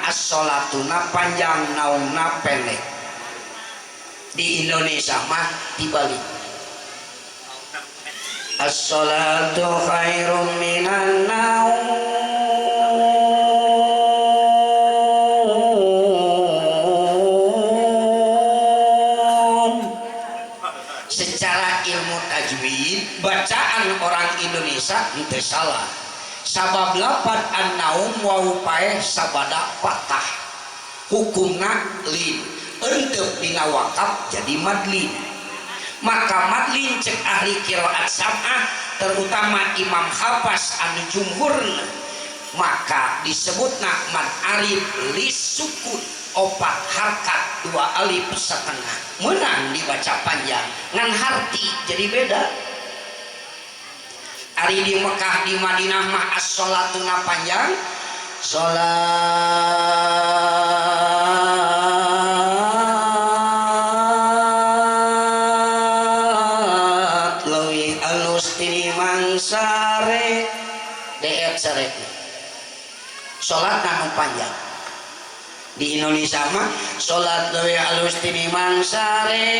as-sholatuna panjang naungna pendek. Di Indonesia mah dibalik. As-sholatu khairum minan naum. Secara ilmu tajwid bacaan orang Indonesia itu salah. Sabab lapan an-naum wau paeh sabada patah. Hukumna lin. Untuk dina wakaf jadi madlin. Maka madlin cek ahli qiraat sab'ah terutama Imam Hafs anu jumhurna maka disebutna mad arif lis sukun opat harkat dua alif setengah menang dibaca panjang ngan harti jadi beda. Ari di Mekah di Madinah mah as-sholatuna panjang sholat leuwih alus tinimbang sare deet sare sholat anu panjang. Di Indonesia mah sholat leuwih alus tinimbang sare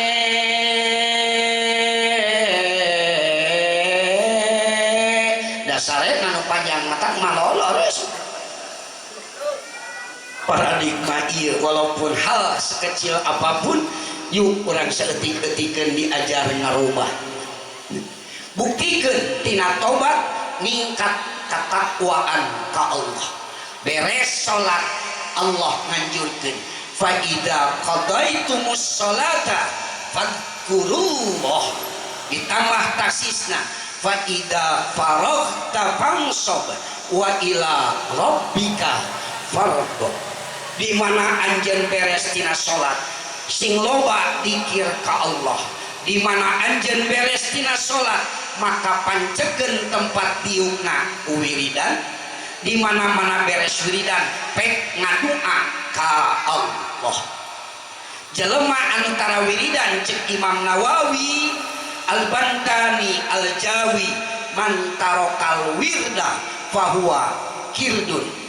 dasare anu panjang mata malolores. Paradigma ieu walaupun hal sekecil apapun yuk urang saeutik-eutikeun diajar ngarubah. Buktikeun tina tobat ningkat katakwaan ka Allah. Beres salat Allah nganjurkeun fa idza qadaitumus sholata fadhkurullah ditambah taksisna fa idza faraghta fansab wa ila rabbika farghab. Di mana anjeun beres tina salat sing loba dikir ka Allah. Di mana anjeun beres tina salat maka pancekeun tempat diukna wiridan. Di mana-mana beres wiridan pek ngadua ka Allah. Jelema anu tara wiridan cek Imam Nawawi Al-Bantani Al-Jawi man tarokal wirda fahuwa kirdun.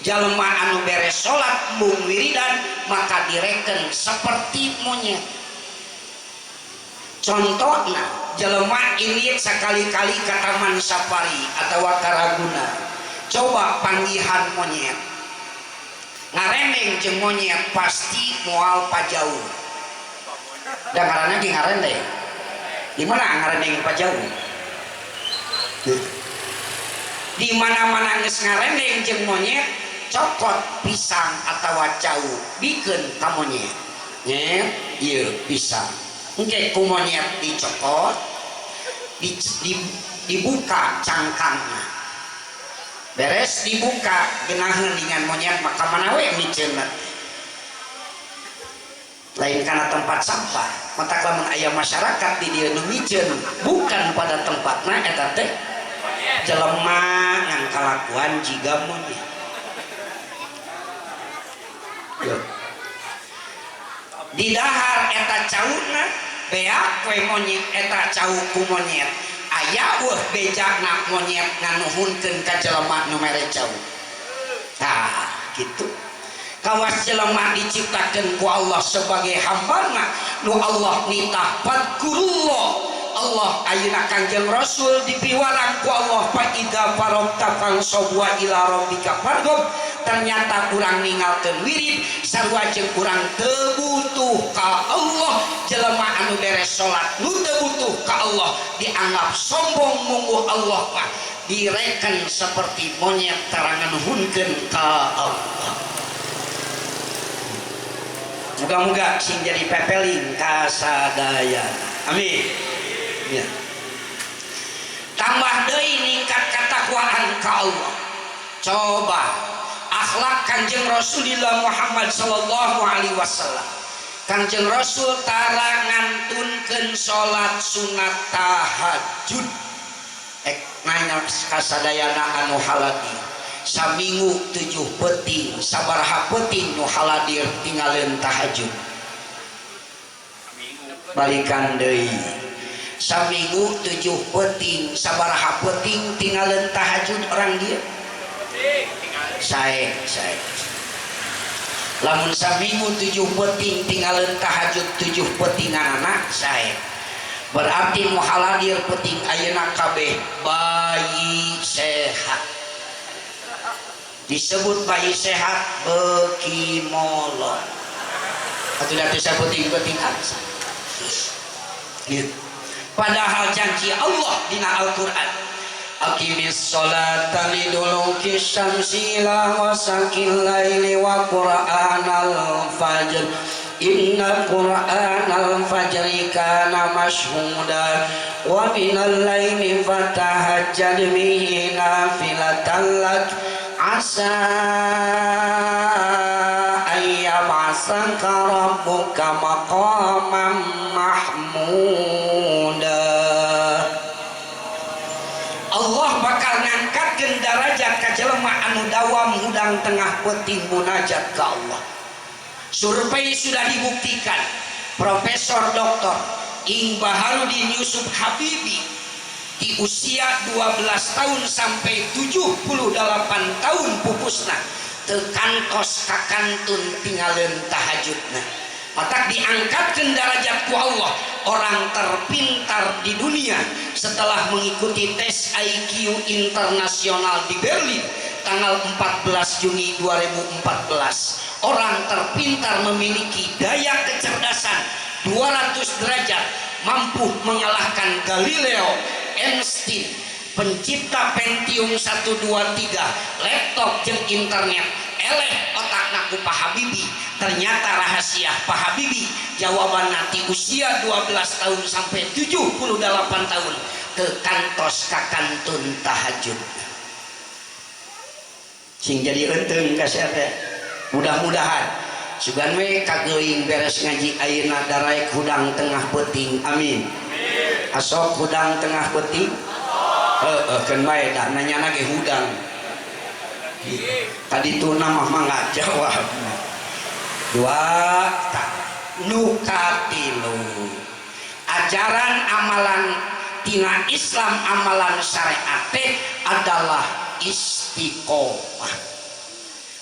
Jalma anu beres sholat mung wiridan maka direken seperti monyet. Contohna jalma ini sekali-kali ke taman safari atau ke Ragunan coba panggihan monyet ngarendeng jeung monyet pasti moal pajauh da ngaranna ge ngarendeng di mana ngarendeng pajauh di mana-mana geus ngarendeng jeung monyet cokot pisang atau jauh bikin kamonyet nyet iya pisang engke ku monyet dicokot dibuka cangkangnya beres dibuka genaheun dengan monyet maka manawe miceunna lain karena tempat sampah mata lamun aya masyarakat di dieu nu miceun bukan pada tempatna eta teh jelema ngan kalakuan jiga monyet. Di dahar eta cauna beak we monyet eta cau ku monyet aya weuh bejakna monyet nganuhunkeun ka jelema nu mere cau. Tah kitu kawas jelema diciptakeun ku Allah sebagai hambana nu Allah nitah fadkurullah. Allah ayeuna Kangjeng Rasul dipiwarang ku Allah fa idza faragta fansab wa ila rabbika farghab. Ternyata kurang ninggalkeun wirid sarua jeung kurang teu butuh ka Allah. Jelema anu beres salat nu teu butuh ka Allah dianggap sombong mungguh Allah mah direken seperti monyet tarangan hunkeun ka Allah. Muga-muga sing jadi pepeling kasadaya. Amin. Ya. Tambah deui ningkat katakwaan ka Allah. Coba akhlak Kanjeng Rasulullah Muhammad sallallahu alaihi wasallam. Kanjeng Rasul tara ngantunkeun salat sunat tahajud. Nanya kasadayana anu haladi. Saminggu 7 peuting, sabaraha peuting nu haladir tinggalin tahajud. Balikan deui. Saminggu 7 peuting, sabaraha peuting tinggalin tahajud orang dia? Sae. lamun saminggu 7 peting tinggalan tahajud 7 petingan anak saya berarti muhaladir peting ayeuna kabeh bayi sehat. Disebut bayi sehat beki molor atau datu saya peting-peting aksa. Padahal janji Allah dina Al-Quran, aqimis sholata liduluki syamsi ila ghasaqil laili wa qur'anal fajr inna qur'anal fajri kana mashhuda wa minal laili fatahajjad bihi nafilatan lak asa ayyab'asaka rabbuka maqaman mahmuda. Allah bakal ngangkatkeun darajat ka jelema anu dawam hudang tengah peuting munajat ka Allah. Survei sudah dibuktikan. Profesor Dr. Ing Baharudin Yusuf Habibi di usia 12 tahun sampai 78 tahun pupusna teu kantos kakantun tinggalin tahajudna. Maka diangkatkan derajat ku Allah orang terpintar di dunia setelah mengikuti tes IQ internasional di Berlin tanggal 14 Juni 2014. Orang terpintar memiliki daya kecerdasan 200 derajat, mampu mengalahkan Galileo, Einstein, pencipta Pentium 123, laptop jeung internet. Eleh otakna ku Pak Habibi. Ternyata rahasia Pak Habibi jawaban nanti usia 12 tahun sampai 78 tahun ke kantos kakantun tahajud. Sing jadi enteng kasih teh. Mudah-mudahan sugan we kageuing beres ngaji ayeuna daraek hudang tengah peuting. Amin. Asok hudang tengah peuting. Keun bae dah nanyana ge hudang. Tadi tu nama mah nggak jawab. Dua nukatilu ajaran amalan tina Islam amalan syariat adalah istiqomah.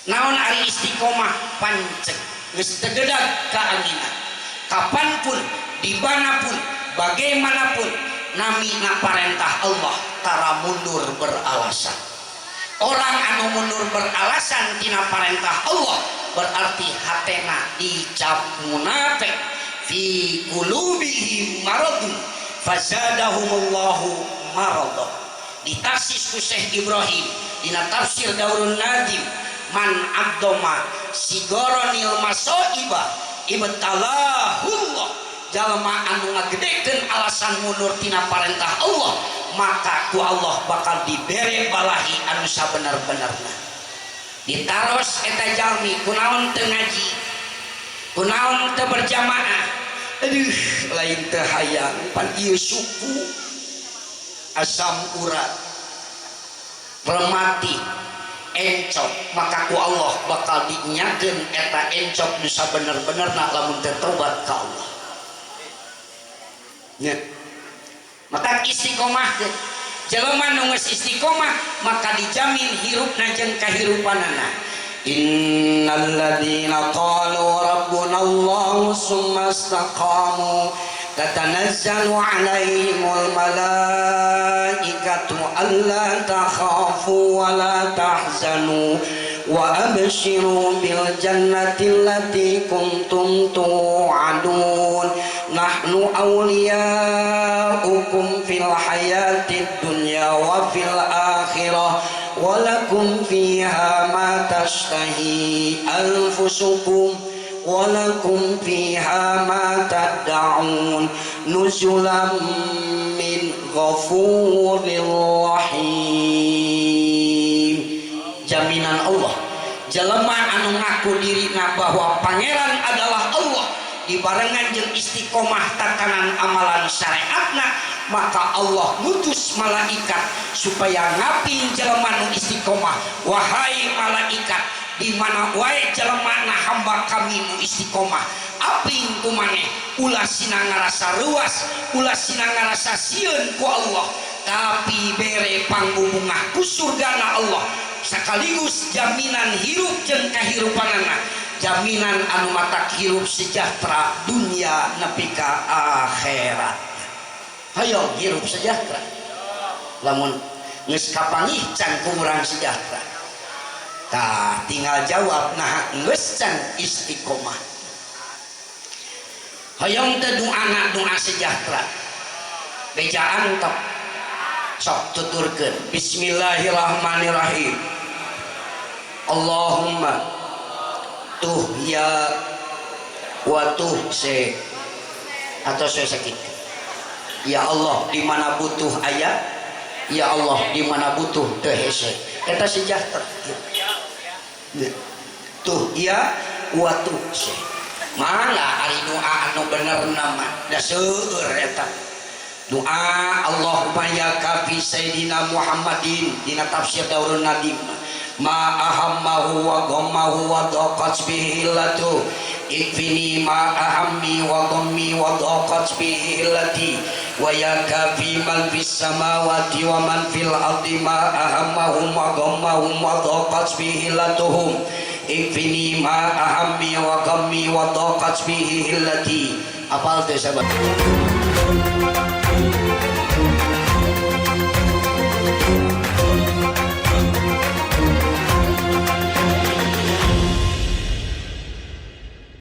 Naon ari istiqomah panceg geus tegedag kaanginan kapanpun dimanapun bagaimanapun nami na parentah Allah tara mundur beralasan. Orang anu mundur beralasan tina parentah Allah berarti hatena dicap munafik fi qulubihim maradun fazadahumullahu maradah. Ditasis ku Syekh Ibrahim dina tafsir Daurun Nadim man abdoma sigoronil masoiba ibtalahullah jalma anu ngagedekeun alasan mundur tina parentah Allah maka ku Allah bakal dibere balahi anu sabener-benerna. Ditaros eta jalmi kunaon teu ngaji kunaon teu berjamaah aduh lain teu hayang pan ieu suku asam urat remati encok maka ku Allah bakal dinyakeun eta encok nu sabener-benerna lamun teu tobat ka Allah. Nya maka istiqomah teh jelema nu geus istiqomah maka dijamin hirupna jeung kahirupanana. Innal ladzina qalu rabbuna Allah summa istaqamu tatanazzalu alaihimul malaikatu alla takhafu wa la tahzanu wa abshiru bil jannati allati kuntum tu'adun nahnu awliyaukum fil hayatid dunya wa fil akhirah wa lakum fiha ma tashtahi anfusukum walakum fiha ma tad'un nuzulam min ghafurir rahim. Jaminan Allah jelema anu ngaku dirina bahwa pangeran adalah Allah dibarengan jeung istiqomah tatanan amalan syariatna maka Allah ngutus malaikat supaya ngapin jelema nu istiqomah. Wahai malaikat di mana wae jelema na hamba kami nu istiqomah aping kumaneh ulah sina ngarasa ruas ulah sina ngarasa sieun ku Allah tapi bere pangbubungah ku surgana Allah sekaligus jaminan hirup jeung kahirupanana jaminan anu matak hirup sejahtera dunia nepi ka akhirat. Hayo hirup sejahtera. Lamun geus kapangih can kurang sejahtera. Tah tinggal jawab nah geus can istiqomah. Hayong teh doa sejahtera. Bejaan tok. Sok tuturkeun. Bismillahirrahmanirrahim. Allahumma tuh ya wa tuh se atau saya sakit. Ya Allah di mana butuh aya, ya Allah di mana butuh teu hese. Eta sejahtera. Tuh ya wa tuh se. Mangga ari doa anu bener nama da seueur eta. Doa Allahumma ya kafi sayyidina Muhammadin dina tafsir Daurun Nadim. Ma ahammahu wa ghammahu wa daqat bihi illatu ikfini ma ahammi wa ghammi wa daqat bihi illati wa ya kafi man fis samawati wa man fil ardi ma ahammahum wa ghammahum wa daqat bihi illatuhum ikfini ma ahammi wa ghammi wa daqat bihi illati. Apal teh sahabat.